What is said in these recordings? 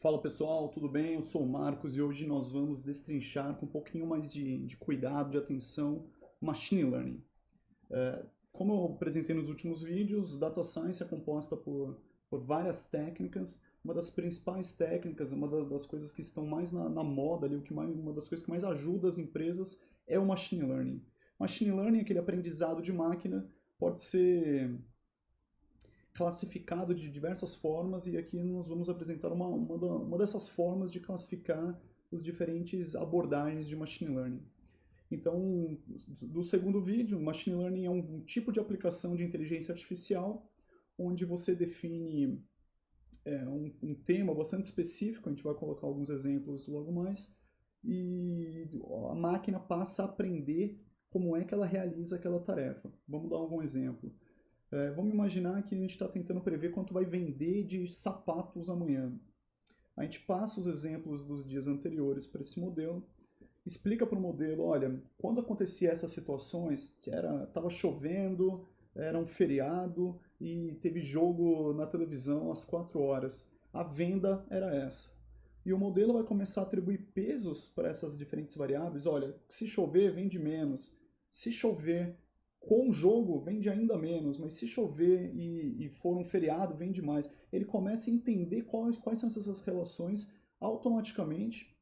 Fala pessoal, tudo bem? Eu sou o Marcos e hoje nós vamos destrinchar com um pouquinho mais de cuidado, de atenção, Machine Learning. Como eu apresentei nos últimos vídeos, Data Science é composta por várias técnicas. Uma das principais técnicas, uma das coisas que estão mais na moda, ali, uma das coisas que mais ajuda as empresas é o Machine Learning. Machine Learning é aquele aprendizado de máquina, pode ser classificado de diversas formas e aqui nós vamos apresentar uma dessas formas de classificar os diferentes abordagens de Machine Learning. Então, do segundo vídeo, Machine Learning é um tipo de aplicação de inteligência artificial onde você define um tema bastante específico, a gente vai colocar alguns exemplos logo mais, e a máquina passa a aprender como é que ela realiza aquela tarefa. Vamos dar algum exemplo. Vamos imaginar que a gente está tentando prever quanto vai vender de sapatos amanhã. A gente passa os exemplos dos dias anteriores para esse modelo, explica para o modelo, olha, quando acontecia essas situações, estava chovendo, era um feriado e teve jogo na televisão às 4 horas. A venda era essa. E o modelo vai começar a atribuir pesos para essas diferentes variáveis. Olha, se chover, vende menos. Se chover com o jogo, vende ainda menos, mas se chover e for um feriado, vende mais. Ele começa a entender quais são essas relações automaticamente,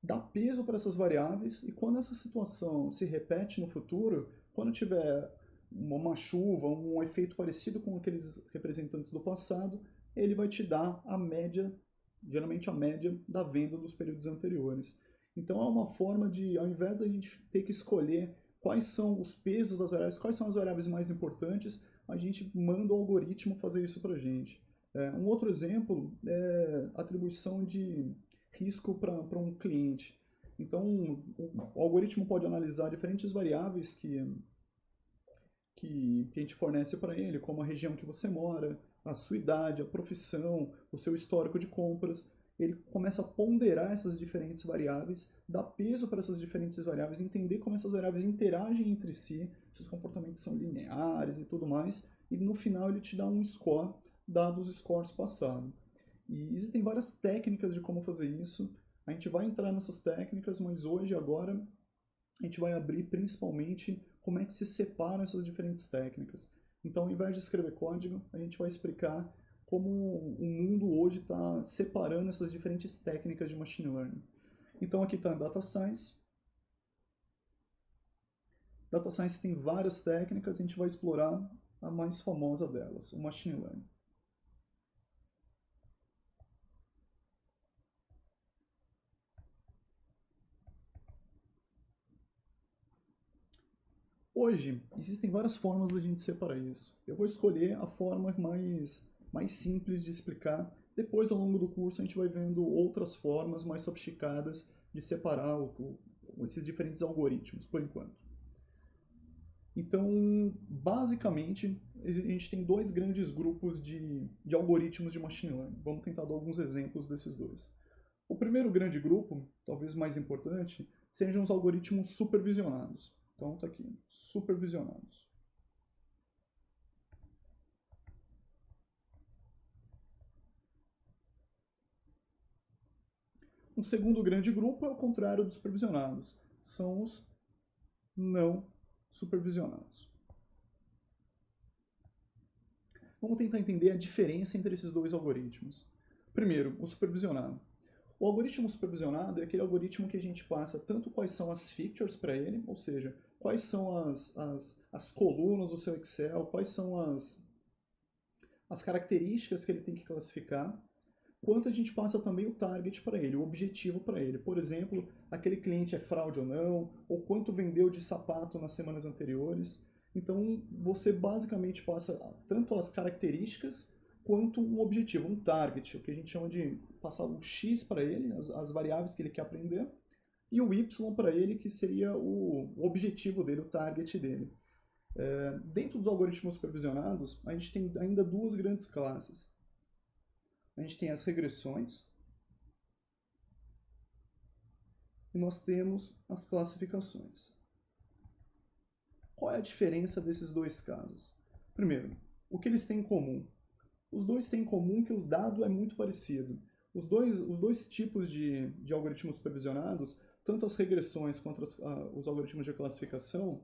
dá peso para essas variáveis, e quando essa situação se repete no futuro, quando tiver uma chuva, um efeito parecido com aqueles representantes do passado, ele vai te dar a média, geralmente a média da venda dos períodos anteriores. Então é uma forma de, ao invés da gente ter que escolher quais são os pesos das variáveis, quais são as variáveis mais importantes, a gente manda o algoritmo fazer isso para a gente. Um outro exemplo é atribuição de risco para um cliente. Então, o algoritmo pode analisar diferentes variáveis que a gente fornece para ele, como a região que você mora, a sua idade, a profissão, o seu histórico de compras. Ele começa a ponderar essas diferentes variáveis, dar peso para essas diferentes variáveis, entender como essas variáveis interagem entre si, se os comportamentos são lineares e tudo mais, e no final ele te dá um score, dados os scores passados. E existem várias técnicas de como fazer isso, a gente vai entrar nessas técnicas, mas hoje, agora, a gente vai abrir principalmente como é que se separam essas diferentes técnicas. Então, ao invés de escrever código, a gente vai explicar como o mundo hoje está separando essas diferentes técnicas de Machine Learning. Então, aqui está a Data Science. Data Science tem várias técnicas, a gente vai explorar a mais famosa delas, o Machine Learning. Hoje, existem várias formas da gente separar isso. Eu vou escolher a forma mais simples de explicar. Depois, ao longo do curso, a gente vai vendo outras formas mais sofisticadas de separar esses diferentes algoritmos, por enquanto. Então, basicamente, a gente tem dois grandes grupos de algoritmos de Machine Learning. Vamos tentar dar alguns exemplos desses dois. O primeiro grande grupo, talvez mais importante, sejam os algoritmos supervisionados. Então está aqui, supervisionados. Um segundo grande grupo é o contrário dos supervisionados. São os não supervisionados. Vamos tentar entender a diferença entre esses dois algoritmos. Primeiro, o supervisionado. O algoritmo supervisionado é aquele algoritmo que a gente passa tanto quais são as features para ele, ou seja, quais são as colunas do seu Excel, quais são as características que ele tem que classificar, quanto a gente passa também o target para ele, o objetivo para ele. Por exemplo, aquele cliente é fraude ou não, ou quanto vendeu de sapato nas semanas anteriores. Então, você basicamente passa tanto as características quanto um objetivo, um target, o que a gente chama de passar o X para ele, as variáveis que ele quer aprender, e o Y para ele, que seria o objetivo dele, o target dele. Dentro dos algoritmos supervisionados, a gente tem ainda duas grandes classes. A gente tem as regressões e nós temos as classificações. Qual é a diferença desses dois casos? Primeiro, o que eles têm em comum? Os dois têm em comum que o dado é muito parecido. Os dois tipos de algoritmos supervisionados, tanto as regressões quanto os algoritmos de classificação,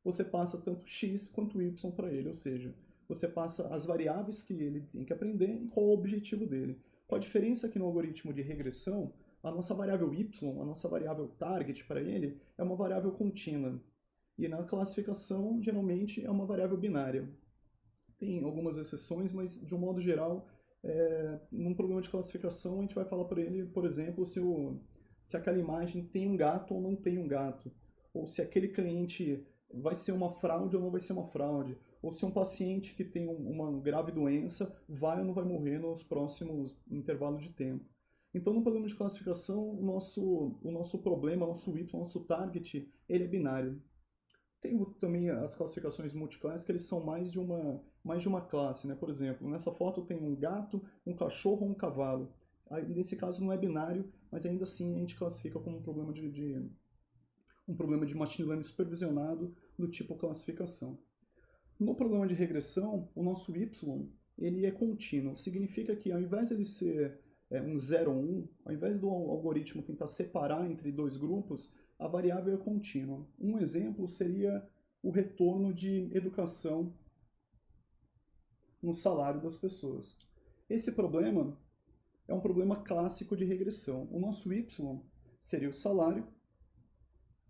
você passa tanto x quanto y para ele, ou seja, você passa as variáveis que ele tem que aprender e qual é o objetivo dele. Com a diferença que no algoritmo de regressão, a nossa variável y, a nossa variável target para ele, é uma variável contínua. E na classificação, geralmente, é uma variável binária. Tem algumas exceções, mas de um modo geral, num problema de classificação, a gente vai falar para ele, por exemplo, se aquela imagem tem um gato ou não tem um gato. Ou se aquele cliente vai ser uma fraude ou não vai ser uma fraude. Ou se um paciente que tem uma grave doença vai ou não vai morrer nos próximos intervalos de tempo. Então, no problema de classificação, o nosso problema, o nosso y, o nosso target, ele é binário. Tem também as classificações multiclass, que eles são mais de uma classe, né? Por exemplo, nessa foto tem um gato, um cachorro ou um cavalo. Aí, nesse caso não é binário, mas ainda assim a gente classifica como um problema de machine learning supervisionado do tipo classificação. No problema de regressão, o nosso y ele é contínuo. Significa que ao invés de ele ser um 0 ou 1, ao invés do algoritmo tentar separar entre dois grupos, a variável é contínua. Um exemplo seria o retorno de educação no salário das pessoas. Esse problema é um problema clássico de regressão. O nosso y seria o salário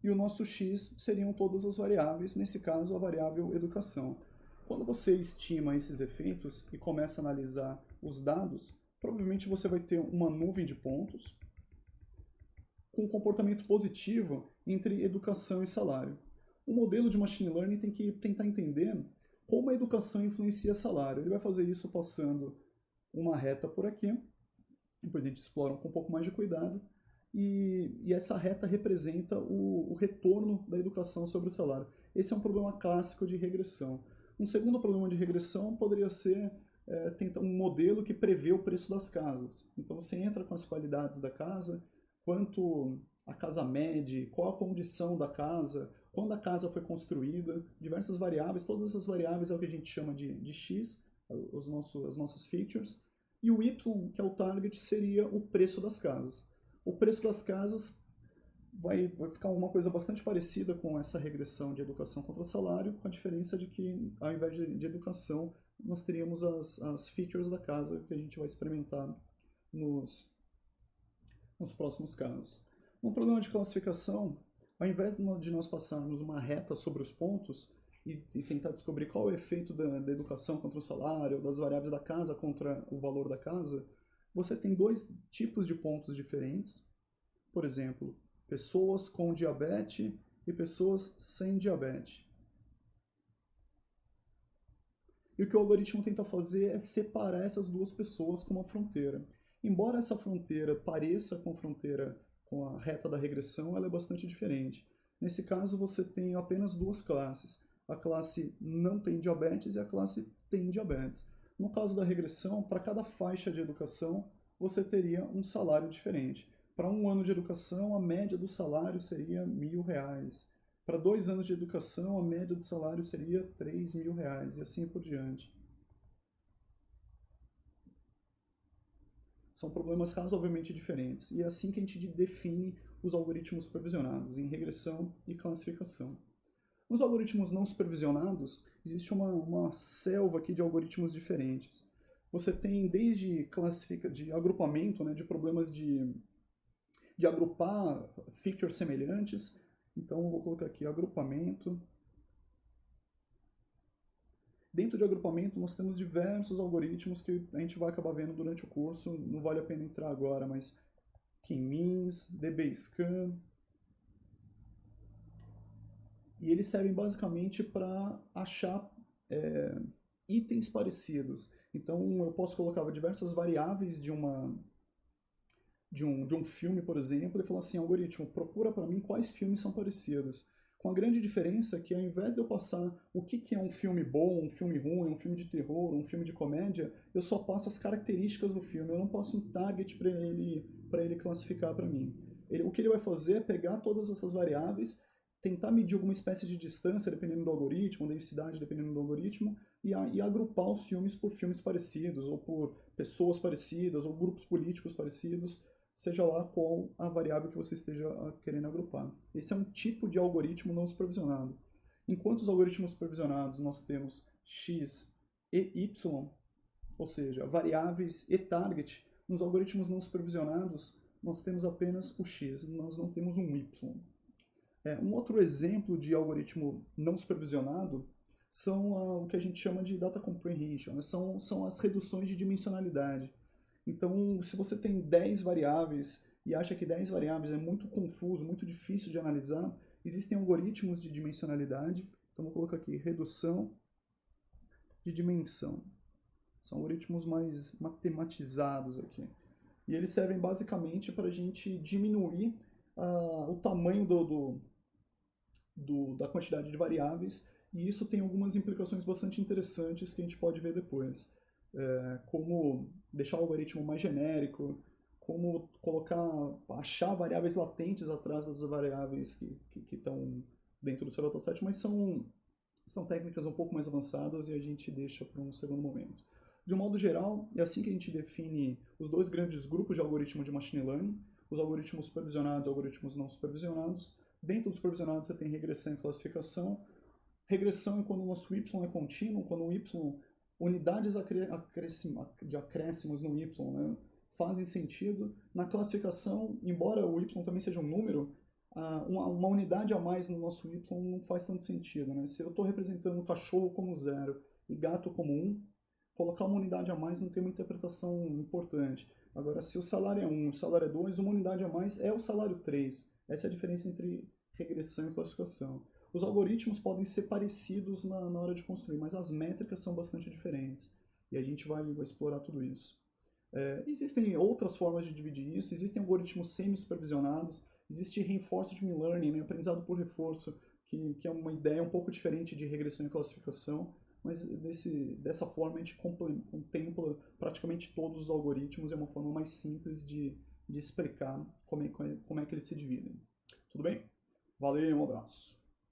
e o nosso x seriam todas as variáveis, nesse caso a variável educação. Quando você estima esses efeitos e começa a analisar os dados, provavelmente você vai ter uma nuvem de pontos com um comportamento positivo entre educação e salário. O modelo de machine learning tem que tentar entender como a educação influencia salário. Ele vai fazer isso passando uma reta por aqui, depois a gente explora com um pouco mais de cuidado, e essa reta representa o retorno da educação sobre o salário. Esse é um problema clássico de regressão. Um segundo problema de regressão poderia ser tentar um modelo que prevê o preço das casas. Então você entra com as qualidades da casa, quanto a casa mede, qual a condição da casa, quando a casa foi construída, diversas variáveis, todas essas variáveis é o que a gente chama de X, as nossas features, e o Y, que é o target, seria o preço das casas. O preço das casas vai ficar uma coisa bastante parecida com essa regressão de educação contra salário, com a diferença de que, ao invés de educação, nós teríamos as features da casa que a gente vai experimentar nos próximos casos. No problema de classificação, ao invés de nós passarmos uma reta sobre os pontos e tentar descobrir qual é o efeito da educação contra o salário, das variáveis da casa contra o valor da casa, você tem dois tipos de pontos diferentes. Por exemplo, pessoas com diabetes e pessoas sem diabetes. E o que o algoritmo tenta fazer é separar essas duas pessoas com uma fronteira. Embora essa fronteira pareça com a fronteira com a reta da regressão, ela é bastante diferente. Nesse caso, você tem apenas duas classes. A classe não tem diabetes e a classe tem diabetes. No caso da regressão, para cada faixa de educação, você teria um salário diferente. Para 1 ano de educação, a média do salário seria R$1.000. Para 2 anos de educação, a média do salário seria R$3.000, e assim por diante. São problemas razoavelmente diferentes, e é assim que a gente define os algoritmos supervisionados, em regressão e classificação. Nos algoritmos não supervisionados, existe uma selva aqui de algoritmos diferentes. Você tem desde de agrupamento, né, de problemas de agrupar features semelhantes. Então, eu vou colocar aqui agrupamento. Dentro de agrupamento, nós temos diversos algoritmos que a gente vai acabar vendo durante o curso. Não vale a pena entrar agora, mas K-means, DBScan. E eles servem basicamente para achar itens parecidos. Então, eu posso colocar diversas variáveis de um filme, por exemplo, e falar assim, algoritmo, procura para mim quais filmes são parecidos. Com a grande diferença que ao invés de eu passar o que é um filme bom, um filme ruim, um filme de terror, um filme de comédia, eu só passo as características do filme, eu não passo um target para ele classificar para mim. O que ele vai fazer é pegar todas essas variáveis tentar medir alguma espécie de distância, dependendo do algoritmo, densidade, dependendo do algoritmo, e agrupar os filmes por filmes parecidos, ou por pessoas parecidas, ou grupos políticos parecidos, seja lá qual a variável que você esteja querendo agrupar. Esse é um tipo de algoritmo não supervisionado. Enquanto os algoritmos supervisionados nós temos x e y, ou seja, variáveis e target, nos algoritmos não supervisionados nós temos apenas o x, nós não temos um y. Um outro exemplo de algoritmo não supervisionado são o que a gente chama de data comprehension, né? São as reduções de dimensionalidade. Então, se você tem 10 variáveis e acha que 10 variáveis é muito confuso, muito difícil de analisar, existem algoritmos de dimensionalidade. Então, vou colocar aqui, redução de dimensão. São algoritmos mais matematizados aqui. E eles servem basicamente para a gente diminuir o tamanho da quantidade de variáveis, e isso tem algumas implicações bastante interessantes que a gente pode ver depois. Como deixar o algoritmo mais genérico, como achar variáveis latentes atrás das variáveis que estão dentro do seu dataset, mas são técnicas um pouco mais avançadas e a gente deixa para um segundo momento. De um modo geral, é assim que a gente define os dois grandes grupos de algoritmo de machine learning, os algoritmos supervisionados e algoritmos não supervisionados. Dentro dos supervisionados você tem regressão e classificação. Regressão é quando o nosso y é contínuo, quando o y, unidades de acréscimos no y, né, fazem sentido. Na classificação, embora o y também seja um número, uma unidade a mais no nosso y não faz tanto sentido. Né? Se eu estou representando cachorro como 0 e gato como 1, colocar uma unidade a mais não tem uma interpretação importante. Agora, se o salário é 1 e o salário é 2, uma unidade a mais é o salário 3. Essa é a diferença entre regressão e classificação. Os algoritmos podem ser parecidos na hora de construir, mas as métricas são bastante diferentes. E a gente vai explorar tudo isso. Existem outras formas de dividir isso, existem algoritmos semi-supervisionados, existe reinforcement learning, né, aprendizado por reforço, que é uma ideia um pouco diferente de regressão e classificação, mas dessa forma a gente contempla praticamente todos os algoritmos, é uma forma mais simples de explicar como é que eles se dividem. Tudo bem? Valeu, um abraço.